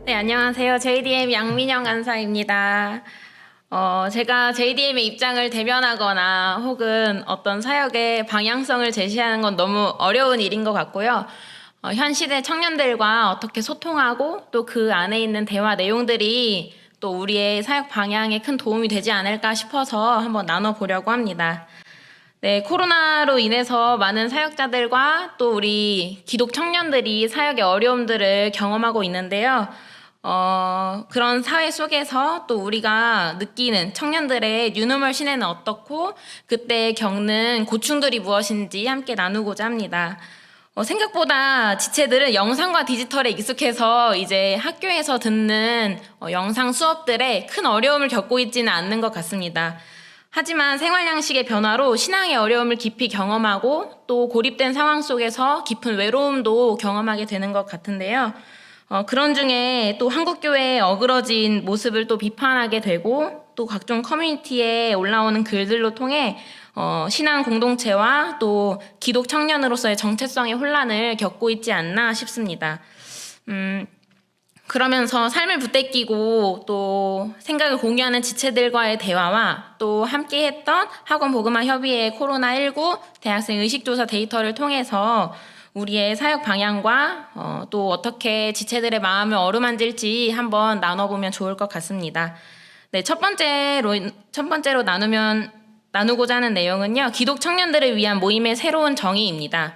네, 안녕하세요. JDM 양민영 간사입니다. 제가 JDM의 입장을 대변하거나 혹은 어떤 사역의 방향성을 제시하는 건 너무 어려운 일인 것 같고요. 현 시대 청년들과 어떻게 소통하고 또 그 안에 있는 대화 내용들이 또 우리의 사역 방향에 큰 도움이 되지 않을까 싶어서 한번 나눠보려고 합니다. 네, 코로나로 인해서 많은 사역자들과 또 우리 기독 청년들이 사역의 어려움들을 경험하고 있는데요. 그런 사회 속에서 또 우리가 느끼는 청년들의 뉴노멀 시대는 어떻고 그때 겪는 고충들이 무엇인지 함께 나누고자 합니다. 생각보다 지체들은 영상과 디지털에 익숙해서 이제 학교에서 듣는 영상 수업들에 큰 어려움을 겪고 있지는 않는 것 같습니다. 하지만 생활 양식의 변화로 신앙의 어려움을 깊이 경험하고 또 고립된 상황 속에서 깊은 외로움도 경험하게 되는 것 같은데요. 그런 중에 또 한국교회의 어그러진 모습을 또 비판하게 되고 또 각종 커뮤니티에 올라오는 글들로 통해 신앙 공동체와 또 기독 청년으로서의 정체성의 혼란을 겪고 있지 않나 싶습니다. 그러면서 삶을 부대끼고 또 생각을 공유하는 지체들과의 대화와 또 함께했던 학원 복음화 협의회 코로나19 대학생 의식조사 데이터를 통해서 우리의 사역 방향과 또 어떻게 지체들의 마음을 어루만질지 한번 나눠보면 좋을 것 같습니다. 네, 첫 번째로 나누고자 하는 내용은요, 기독 청년들을 위한 모임의 새로운 정의입니다.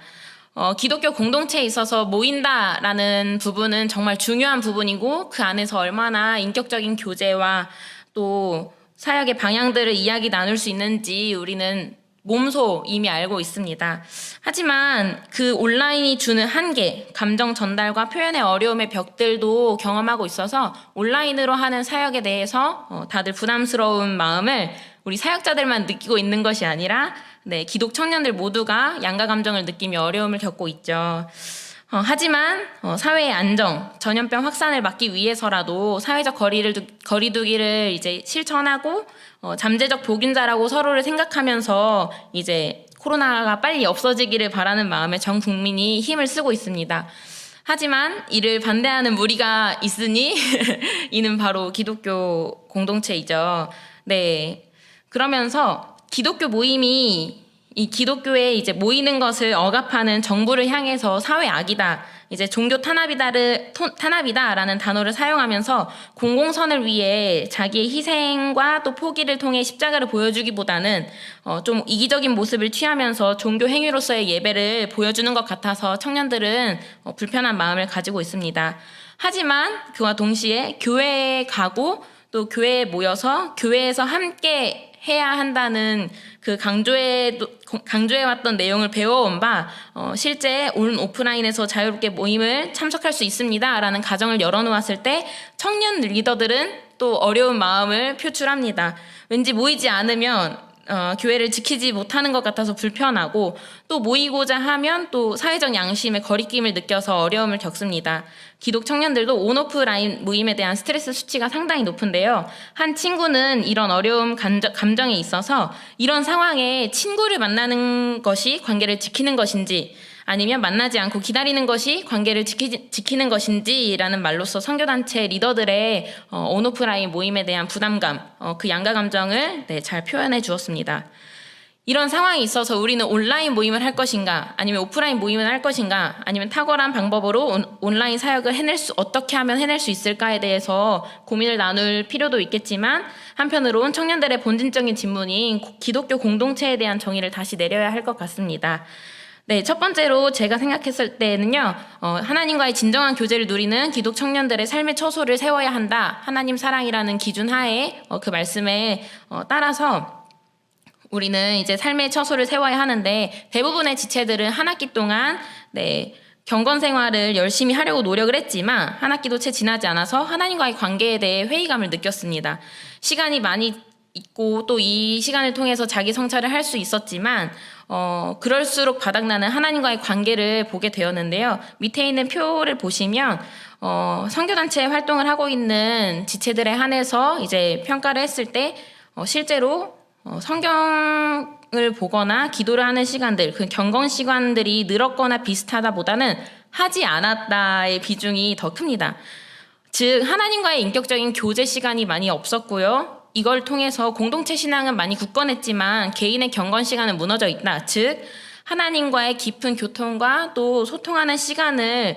기독교 공동체에 있어서 모인다라는 부분은 정말 중요한 부분이고 그 안에서 얼마나 인격적인 교제와 또 사역의 방향들을 이야기 나눌 수 있는지 우리는 몸소 이미 알고 있습니다. 하지만 그 온라인이 주는 한계, 감정 전달과 표현의 어려움의 벽들도 경험하고 있어서 온라인으로 하는 사역에 대해서 다들 부담스러운 마음을 우리 사역자들만 느끼고 있는 것이 아니라 기독 청년들 모두가 양가 감정을 느끼며 어려움을 겪고 있죠. 하지만 사회의 안정, 전염병 확산을 막기 위해서라도 사회적 거리두기를 이제 실천하고 잠재적 복균자라고 서로를 생각하면서 이제 코로나가 빨리 없어지기를 바라는 마음에 전 국민이 힘을 쓰고 있습니다. 하지만 이를 반대하는 무리가 있으니 이는 바로 기독교 공동체이죠. 네. 그러면서 기독교 모임이 이 기독교에 이제 모이는 것을 억압하는 정부를 향해서 사회 악이다, 이제 종교 탄압이다라는 단어를 사용하면서 공공선을 위해 자기의 희생과 또 포기를 통해 십자가를 보여주기보다는 좀 이기적인 모습을 취하면서 종교 행위로서의 예배를 보여주는 것 같아서 청년들은 불편한 마음을 가지고 있습니다. 하지만 그와 동시에 교회에 가고 또 교회에 모여서 교회에서 함께 해야 한다는 그 강조해왔던 내용을 배워온 바 실제 오프라인에서 자유롭게 모임을 참석할 수 있습니다 라는 가정을 열어놓았을 때 청년 리더들은 또 어려운 마음을 표출합니다. 왠지 모이지 않으면 교회를 지키지 못하는 것 같아서 불편하고 또 모이고자 하면 또 사회적 양심의 거리낌을 느껴서 어려움을 겪습니다. 기독 청년들도 온오프라인 모임에 대한 스트레스 수치가 상당히 높은데요. 한 친구는 이런 어려움 감정에 있어서 이런 상황에 친구를 만나는 것이 관계를 지키는 것인지 아니면 만나지 않고 기다리는 것이 관계를 지키는 것인지라는 말로써 선교단체 리더들의 온오프라인 모임에 대한 부담감, 그 양가 감정을 잘 표현해 주었습니다. 이런 상황에 있어서 우리는 온라인 모임을 할 것인가 아니면 오프라인 모임을 할 것인가 아니면 탁월한 방법으로 온라인 사역을 어떻게 하면 해낼 수 있을까에 대해서 고민을 나눌 필요도 있겠지만 한편으론 청년들의 본질적인 질문인 기독교 공동체에 대한 정의를 다시 내려야 할 것 같습니다. 네, 첫 번째로 제가 생각했을 때는요, 하나님과의 진정한 교제를 누리는 기독 청년들의 삶의 처소를 세워야 한다. 하나님 사랑이라는 기준 하에 그 말씀에 따라서 우리는 이제 삶의 처소를 세워야 하는데 대부분의 지체들은 한 학기 동안 경건 생활을 열심히 하려고 노력을 했지만 한 학기도 채 지나지 않아서 하나님과의 관계에 대해 회의감을 느꼈습니다. 시간이 많이 있고 또 이 시간을 통해서 자기 성찰을 할 수 있었지만 그럴수록 바닥나는 하나님과의 관계를 보게 되었는데요. 밑에 있는 표를 보시면 선교단체 활동을 하고 있는 지체들에 한해서 이제 평가를 했을 때 실제로 성경을 보거나 기도를 하는 시간들, 그 경건 시간들이 늘었거나 비슷하다보다는 하지 않았다의 비중이 더 큽니다. 즉 하나님과의 인격적인 교제 시간이 많이 없었고요. 이걸 통해서 공동체 신앙은 많이 굳건했지만 개인의 경건 시간은 무너져 있다. 즉 하나님과의 깊은 교통과 또 소통하는 시간을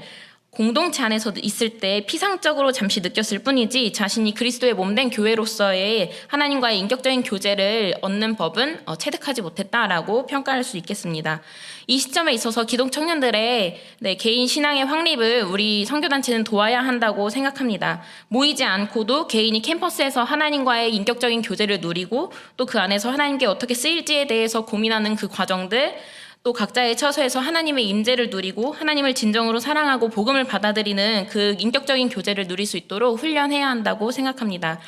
공동체 안에서 있을 때 피상적으로 잠시 느꼈을 뿐이지 자신이 그리스도의 몸된 교회로서의 하나님과의 인격적인 교제를 얻는 법은 체득하지 못했다라고 평가할 수 있겠습니다. 이 시점에 있어서 기독 청년들의 개인 신앙의 확립을 우리 선교단체는 도와야 한다고 생각합니다. 모이지 않고도 개인이 캠퍼스에서 하나님과의 인격적인 교제를 누리고 또 그 안에서 하나님께 어떻게 쓰일지에 대해서 고민하는 그 과정들, 또 각자의 처소에서 하나님의 임재를 누리고 하나님을 진정으로 사랑하고 복음을 받아들이는 그 인격적인 교제를 누릴 수 있도록 훈련해야 한다고 생각합니다.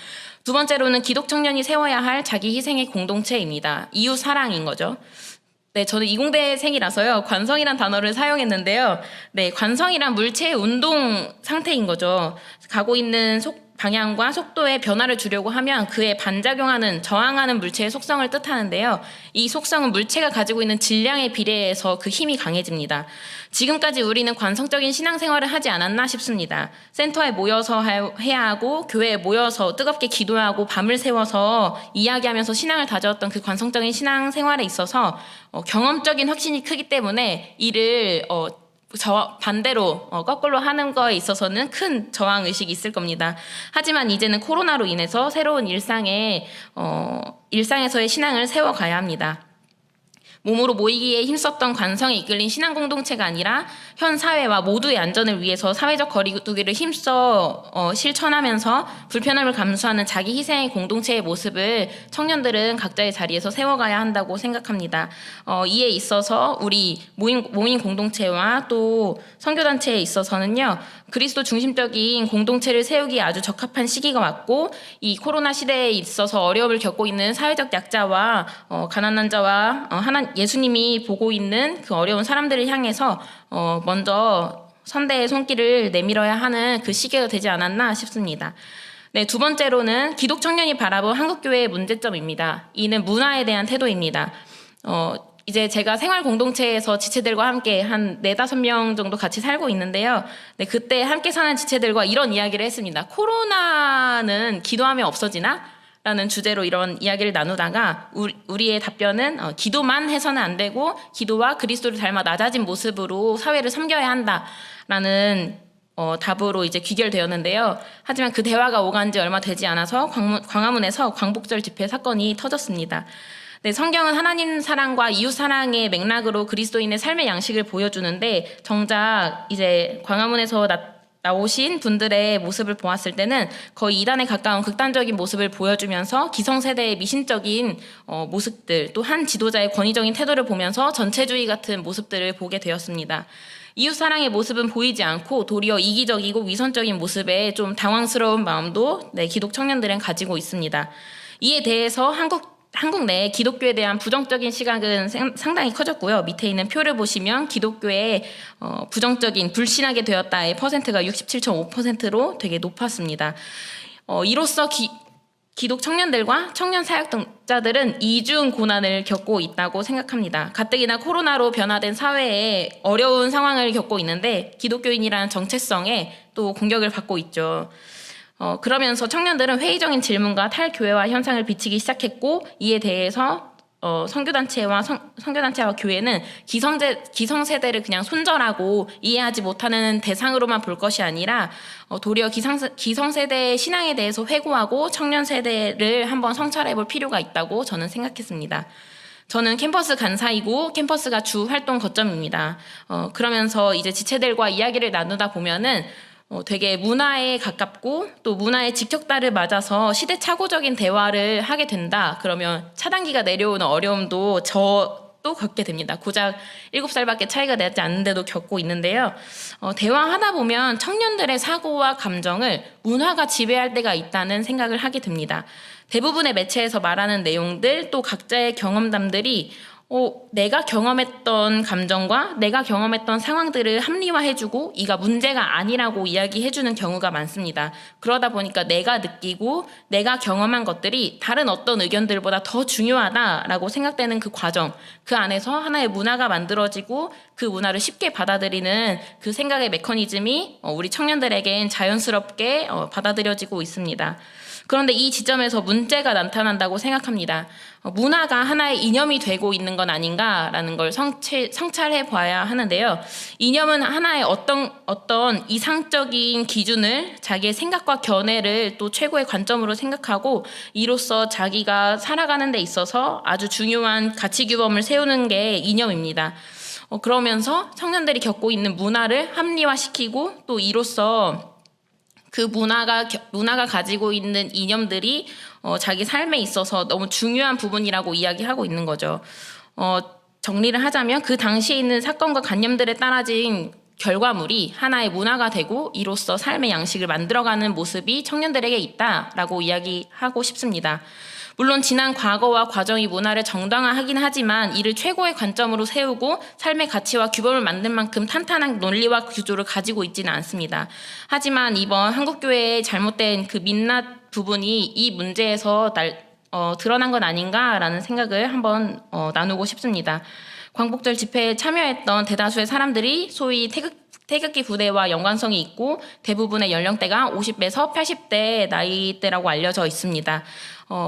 두 번째로는 기독 청년이 세워야 할 자기 희생의 공동체입니다. 이웃 사랑인 거죠. 네, 저는 이공대생이라서요. 관성이란 단어를 사용했는데요. 네, 관성이란 물체의 운동 상태인 거죠. 가고 있는 방향과 속도의 변화를 주려고 하면 그에 반작용하는, 저항하는 물체의 속성을 뜻하는데요. 이 속성은 물체가 가지고 있는 질량에 비례해서 그 힘이 강해집니다. 지금까지 우리는 관성적인 신앙생활을 하지 않았나 싶습니다. 센터에 모여서 해야 하고 교회에 모여서 뜨겁게 기도하고 밤을 새워서 이야기하면서 신앙을 다졌던 그 관성적인 신앙생활에 있어서 경험적인 확신이 크기 때문에 이를 반대로 거꾸로 하는 거에 있어서는 큰 저항의식이 있을 겁니다. 하지만 이제는 코로나로 인해서 새로운 일상에서의 신앙을 세워가야 합니다. 몸으로 모이기에 힘썼던 관성에 이끌린 신앙 공동체가 아니라 현 사회와 모두의 안전을 위해서 사회적 거리두기를 힘써 실천하면서 불편함을 감수하는 자기 희생의 공동체의 모습을 청년들은 각자의 자리에서 세워가야 한다고 생각합니다. 이에 있어서 우리 모임 공동체와 또 선교단체에 있어서는요. 그리스도 중심적인 공동체를 세우기에 아주 적합한 시기가 왔고 이 코로나 시대에 있어서 어려움을 겪고 있는 사회적 약자와 가난한 자와 예수님이 보고 있는 그 어려운 사람들을 향해서 먼저 선대의 손길을 내밀어야 하는 그 시기가 되지 않았나 싶습니다. 네, 두 번째로는 기독 청년이 바라본 한국교회의 문제점입니다. 이는 문화에 대한 태도입니다. 이제 제가 생활 공동체에서 지체들과 함께 한 4-5명 정도 같이 살고 있는데요. 네, 그때 함께 사는 지체들과 이런 이야기를 했습니다. 코로나는 기도하면 없어지나? 라는 주제로 이런 이야기를 나누다가 우리의 답변은 기도만 해서는 안 되고 기도와 그리스도를 닮아 낮아진 모습으로 사회를 섬겨야 한다라는 답으로 이제 귀결되었는데요. 하지만 그 대화가 오간 지 얼마 되지 않아서 광화문에서 광복절 집회 사건이 터졌습니다. 네, 성경은 하나님 사랑과 이웃 사랑의 맥락으로 그리스도인의 삶의 양식을 보여주는데 정작 이제 광화문에서 나오신 분들의 모습을 보았을 때는 거의 이단에 가까운 극단적인 모습을 보여주면서 기성세대의 미신적인 모습들, 또 한 지도자의 권위적인 태도를 보면서 전체주의 같은 모습들을 보게 되었습니다. 이웃사랑의 모습은 보이지 않고 도리어 이기적이고 위선적인 모습에 좀 당황스러운 마음도 기독 청년들은 가지고 있습니다. 이에 대해서 한국 내 기독교에 대한 부정적인 시각은 상당히 커졌고요. 밑에 있는 표를 보시면 기독교에 부정적인 불신하게 되었다의 퍼센트가 67.5%로 되게 높았습니다. 이로써 기독 청년들과 청년 사역자들은 이중 고난을 겪고 있다고 생각합니다. 가뜩이나 코로나로 변화된 사회에 어려운 상황을 겪고 있는데 기독교인이라는 정체성에 또 공격을 받고 있죠. 그러면서 청년들은 회의적인 질문과 탈교회화 현상을 비치기 시작했고 이에 대해서 선교단체와 교회는 기성세대를 그냥 손절하고 이해하지 못하는 대상으로만 볼 것이 아니라 도리어 기성세대의 신앙에 대해서 회고하고 청년 세대를 한번 성찰해 볼 필요가 있다고 저는 생각했습니다. 저는 캠퍼스 간사이고 캠퍼스가 주 활동 거점입니다. 그러면서 이제 지체들과 이야기를 나누다 보면은 되게 문화에 가깝고 또 문화의 직격달을 맞아서 시대착오적인 대화를 하게 된다. 그러면 차단기가 내려오는 어려움도 저도 겪게 됩니다. 고작 7살밖에 차이가 나지 않는데도 겪고 있는데요. 대화하다 보면 청년들의 사고와 감정을 문화가 지배할 때가 있다는 생각을 하게 됩니다. 대부분의 매체에서 말하는 내용들 또 각자의 경험담들이 내가 경험했던 감정과 내가 경험했던 상황들을 합리화해주고 이가 문제가 아니라고 이야기해주는 경우가 많습니다. 그러다 보니까 내가 느끼고 내가 경험한 것들이 다른 어떤 의견들보다 더 중요하다라고 생각되는 그 과정, 그 안에서 하나의 문화가 만들어지고 그 문화를 쉽게 받아들이는 그 생각의 메커니즘이 우리 청년들에겐 자연스럽게 받아들여지고 있습니다. 그런데 이 지점에서 문제가 나타난다고 생각합니다. 문화가 하나의 이념이 되고 있는 건 아닌가라는 걸 성찰해 봐야 하는데요. 이념은 하나의 어떤 이상적인 기준을 자기의 생각과 견해를 또 최고의 관점으로 생각하고 이로써 자기가 살아가는 데 있어서 아주 중요한 가치 규범을 세우는 게 이념입니다. 그러면서 청년들이 겪고 있는 문화를 합리화시키고 또 이로써 그 문화가 가지고 있는 이념들이 자기 삶에 있어서 너무 중요한 부분이라고 이야기하고 있는 거죠. 정리를 하자면 그 당시에 있는 사건과 관념들에 따라진 결과물이 하나의 문화가 되고 이로써 삶의 양식을 만들어가는 모습이 청년들에게 있다라고 이야기하고 싶습니다. 물론 지난 과거와 과정이 문화를 정당화하긴 하지만 이를 최고의 관점으로 세우고 삶의 가치와 규범을 만들 만큼 탄탄한 논리와 구조를 가지고 있지는 않습니다. 하지만 이번 한국교회의 잘못된 그 민낯 부분이 이 문제에서 드러난 건 아닌가라는 생각을 한번 나누고 싶습니다. 광복절 집회에 참여했던 대다수의 사람들이 소위 태극기 부대와 연관성이 있고 대부분의 연령대가 50에서 80대 나이대라고 알려져 있습니다.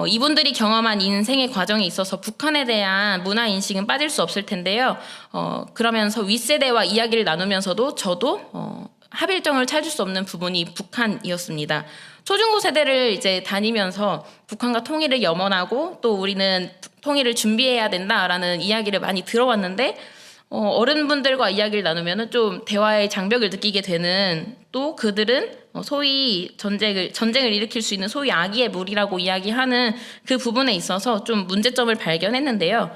이분들이 경험한 인생의 과정에 있어서 북한에 대한 문화 인식은 빠질 수 없을 텐데요. 그러면서 윗세대와 이야기를 나누면서도 저도 합일점을 찾을 수 없는 부분이 북한이었습니다. 초중고 세대를 이제 다니면서 북한과 통일을 염원하고 또 우리는 통일을 준비해야 된다라는 이야기를 많이 들어왔는데 어른분들과 이야기를 나누면은 좀 대화의 장벽을 느끼게 되는 또 그들은 소위 전쟁을 일으킬 수 있는 소위 악의의 물이라고 이야기하는 그 부분에 있어서 좀 문제점을 발견했는데요.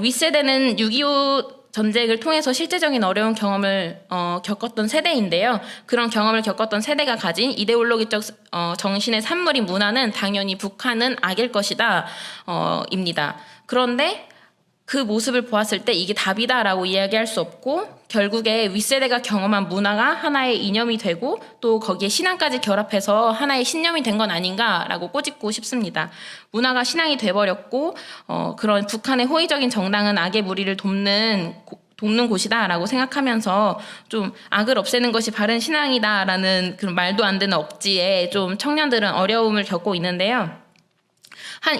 윗세대는 6.25 전쟁을 통해서 실제적인 어려운 경험을 겪었던 세대인데요. 그런 경험을 겪었던 세대가 가진 이데올로기적 정신의 산물인 문화는 당연히 북한은 악일 것이다 입니다. 그런데 그 모습을 보았을 때 이게 답이다라고 이야기할 수 없고 결국에 윗세대가 경험한 문화가 하나의 이념이 되고 또 거기에 신앙까지 결합해서 하나의 신념이 된 건 아닌가라고 꼬집고 싶습니다. 문화가 신앙이 돼버렸고 그런 북한의 호의적인 정당은 악의 무리를 돕는 곳이다라고 생각하면서 좀 악을 없애는 것이 바른 신앙이다라는 그런 말도 안 되는 억지에 좀 청년들은 어려움을 겪고 있는데요.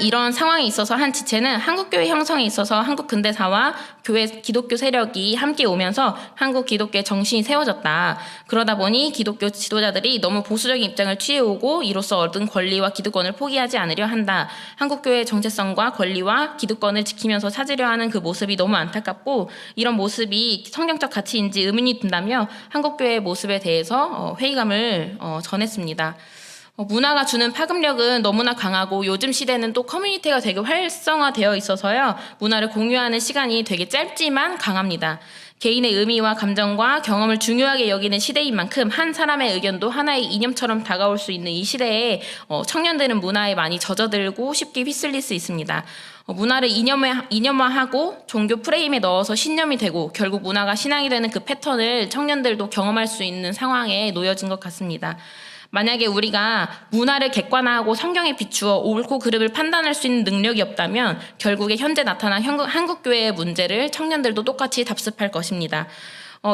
이런 상황에 있어서 한 지체는 한국교회 형성에 있어서 한국 근대사와 교회 기독교 세력이 함께 오면서 한국 기독교의 정신이 세워졌다. 그러다 보니 기독교 지도자들이 너무 보수적인 입장을 취해오고 이로써 얻은 권리와 기득권을 포기하지 않으려 한다. 한국교회의 정체성과 권리와 기득권을 지키면서 찾으려 하는 그 모습이 너무 안타깝고 이런 모습이 성경적 가치인지 의문이 든다며 한국교회의 모습에 대해서 회의감을 전했습니다. 문화가 주는 파급력은 너무나 강하고 요즘 시대는 또 커뮤니티가 되게 활성화되어 있어서요. 문화를 공유하는 시간이 되게 짧지만 강합니다. 개인의 의미와 감정과 경험을 중요하게 여기는 시대인 만큼 한 사람의 의견도 하나의 이념처럼 다가올 수 있는 이 시대에 청년들은 문화에 많이 젖어들고 쉽게 휩쓸릴 수 있습니다. 문화를 이념화하고 종교 프레임에 넣어서 신념이 되고 결국 문화가 신앙이 되는 그 패턴을 청년들도 경험할 수 있는 상황에 놓여진 것 같습니다. 만약에 우리가 문화를 객관화하고 성경에 비추어 옳고 그름을 판단할 수 있는 능력이 없다면 결국에 현재 나타난 한국교회의 문제를 청년들도 똑같이 답습할 것입니다.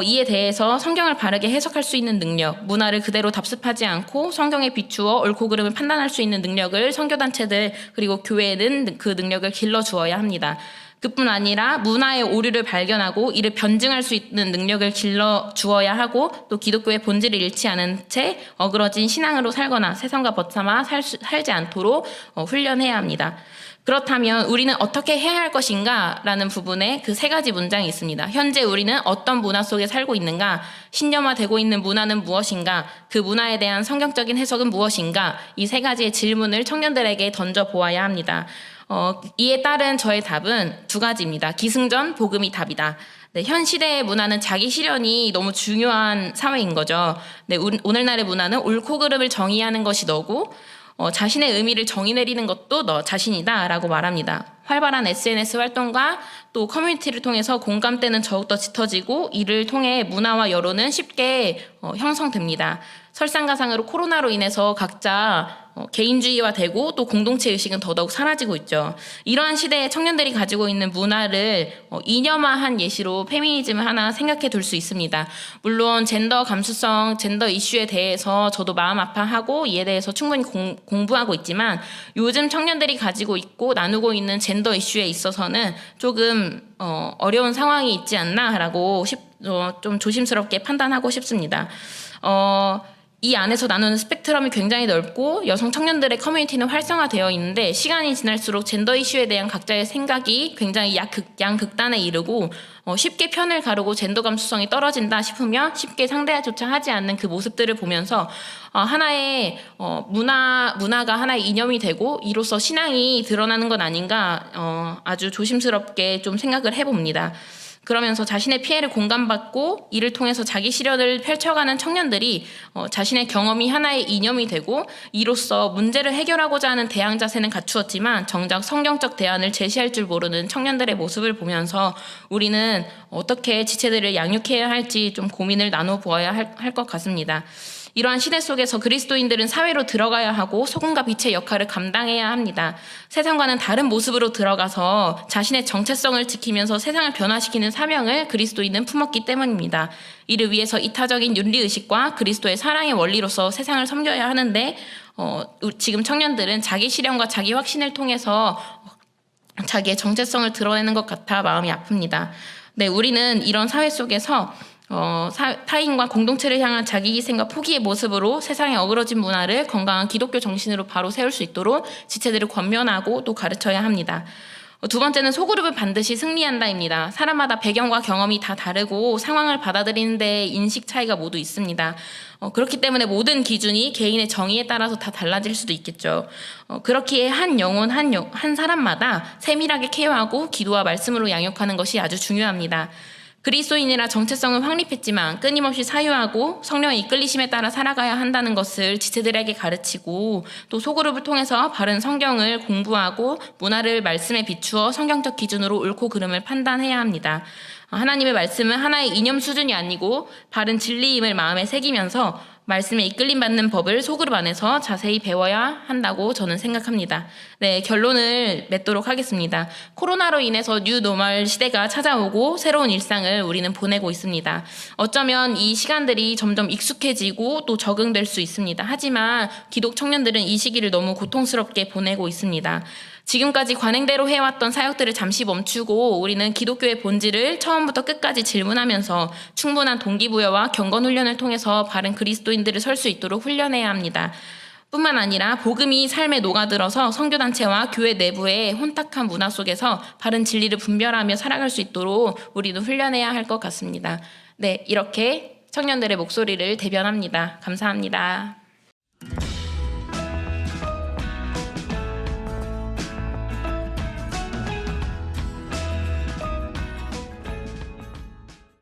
이에 대해서 성경을 바르게 해석할 수 있는 능력, 문화를 그대로 답습하지 않고 성경에 비추어 옳고 그름을 판단할 수 있는 능력을 선교단체들 그리고 교회는 그 능력을 길러주어야 합니다. 그뿐 아니라 문화의 오류를 발견하고 이를 변증할 수 있는 능력을 길러주어야 하고 또 기독교의 본질을 잃지 않은 채 어그러진 신앙으로 살거나 세상과 벗삼아 살지 않도록 훈련해야 합니다. 그렇다면 우리는 어떻게 해야 할 것인가? 라는 부분에 그 세 가지 문장이 있습니다. 현재 우리는 어떤 문화 속에 살고 있는가? 신념화되고 있는 문화는 무엇인가? 그 문화에 대한 성경적인 해석은 무엇인가? 이 세 가지의 질문을 청년들에게 던져보아야 합니다. 이에 따른 저의 답은 두 가지입니다. 기승전, 복음이 답이다. 네, 현 시대의 문화는 자기 실현이 너무 중요한 사회인 거죠. 네, 오늘날의 문화는 옳고 그름을 정의하는 것이 너고 자신의 의미를 정의 내리는 것도 너 자신이다 라고 말합니다. 활발한 SNS 활동과 또 커뮤니티를 통해서 공감대는 더욱더 짙어지고 이를 통해 문화와 여론은 쉽게 형성됩니다. 설상가상으로 코로나로 인해서 각자 개인주의화되고 또 공동체 의식은 더더욱 사라지고 있죠. 이러한 시대에 청년들이 가지고 있는 문화를 이념화한 예시로 페미니즘을 하나 생각해 둘 수 있습니다. 물론 젠더 감수성, 젠더 이슈에 대해서 저도 마음 아파하고 이에 대해서 충분히 공부하고 있지만 요즘 청년들이 가지고 있고 나누고 있는 젠더 이슈에 있어서는 조금 어려운 상황이 있지 않나라고 좀 조심스럽게 판단하고 싶습니다. 이 안에서 나누는 스펙트럼이 굉장히 넓고 여성 청년들의 커뮤니티는 활성화되어 있는데 시간이 지날수록 젠더 이슈에 대한 각자의 생각이 굉장히 양극단에 이르고 쉽게 편을 가르고 젠더 감수성이 떨어진다 싶으면 쉽게 상대조차 하지 않는 그 모습들을 보면서 하나의 문화가 하나의 이념이 되고 이로써 신앙이 드러나는 건 아닌가 아주 조심스럽게 좀 생각을 해봅니다. 그러면서 자신의 피해를 공감받고 이를 통해서 자기 실현을 펼쳐가는 청년들이 자신의 경험이 하나의 이념이 되고 이로써 문제를 해결하고자 하는 대항 자세는 갖추었지만 정작 성경적 대안을 제시할 줄 모르는 청년들의 모습을 보면서 우리는 어떻게 지체들을 양육해야 할지 좀 고민을 나눠보아야 할 것 같습니다. 이러한 시대 속에서 그리스도인들은 사회로 들어가야 하고 소금과 빛의 역할을 감당해야 합니다. 세상과는 다른 모습으로 들어가서 자신의 정체성을 지키면서 세상을 변화시키는 사명을 그리스도인은 품었기 때문입니다. 이를 위해서 이타적인 윤리의식과 그리스도의 사랑의 원리로서 세상을 섬겨야 하는데 지금 청년들은 자기 실현과 자기 확신을 통해서 자기의 정체성을 드러내는 것 같아 마음이 아픕니다. 네, 우리는 이런 사회 속에서 타인과 공동체를 향한 자기희생과 포기의 모습으로 세상에 어그러진 문화를 건강한 기독교 정신으로 바로 세울 수 있도록 지체들을 권면하고 또 가르쳐야 합니다. 두 번째는 소그룹은 반드시 승리한다입니다. 사람마다 배경과 경험이 다 다르고 상황을 받아들이는 데 인식 차이가 모두 있습니다. 그렇기 때문에 모든 기준이 개인의 정의에 따라서 다 달라질 수도 있겠죠. 그렇기에 한 영혼 한 사람마다 세밀하게 케어하고 기도와 말씀으로 양육하는 것이 아주 중요합니다. 그리스도인이라 정체성은 확립했지만 끊임없이 사유하고 성령의 이끌리심에 따라 살아가야 한다는 것을 지체들에게 가르치고 또 소그룹을 통해서 바른 성경을 공부하고 문화를 말씀에 비추어 성경적 기준으로 옳고 그름을 판단해야 합니다. 하나님의 말씀은 하나의 이념 수준이 아니고 바른 진리임을 마음에 새기면서 말씀에 이끌림 받는 법을 소그룹 안에서 자세히 배워야 한다고 저는 생각합니다. 네, 결론을 맺도록 하겠습니다. 코로나로 인해서 뉴 노멀 시대가 찾아오고 새로운 일상을 우리는 보내고 있습니다. 어쩌면 이 시간들이 점점 익숙해지고 또 적응될 수 있습니다. 하지만 기독 청년들은 이 시기를 너무 고통스럽게 보내고 있습니다. 지금까지 관행대로 해왔던 사역들을 잠시 멈추고 우리는 기독교의 본질을 처음부터 끝까지 질문하면서 충분한 동기부여와 경건훈련을 통해서 바른 그리스도인들을 설 수 있도록 훈련해야 합니다. 뿐만 아니라 복음이 삶에 녹아들어서 선교단체와 교회 내부의 혼탁한 문화 속에서 바른 진리를 분별하며 살아갈 수 있도록 우리도 훈련해야 할 것 같습니다. 네, 이렇게 청년들의 목소리를 대변합니다. 감사합니다.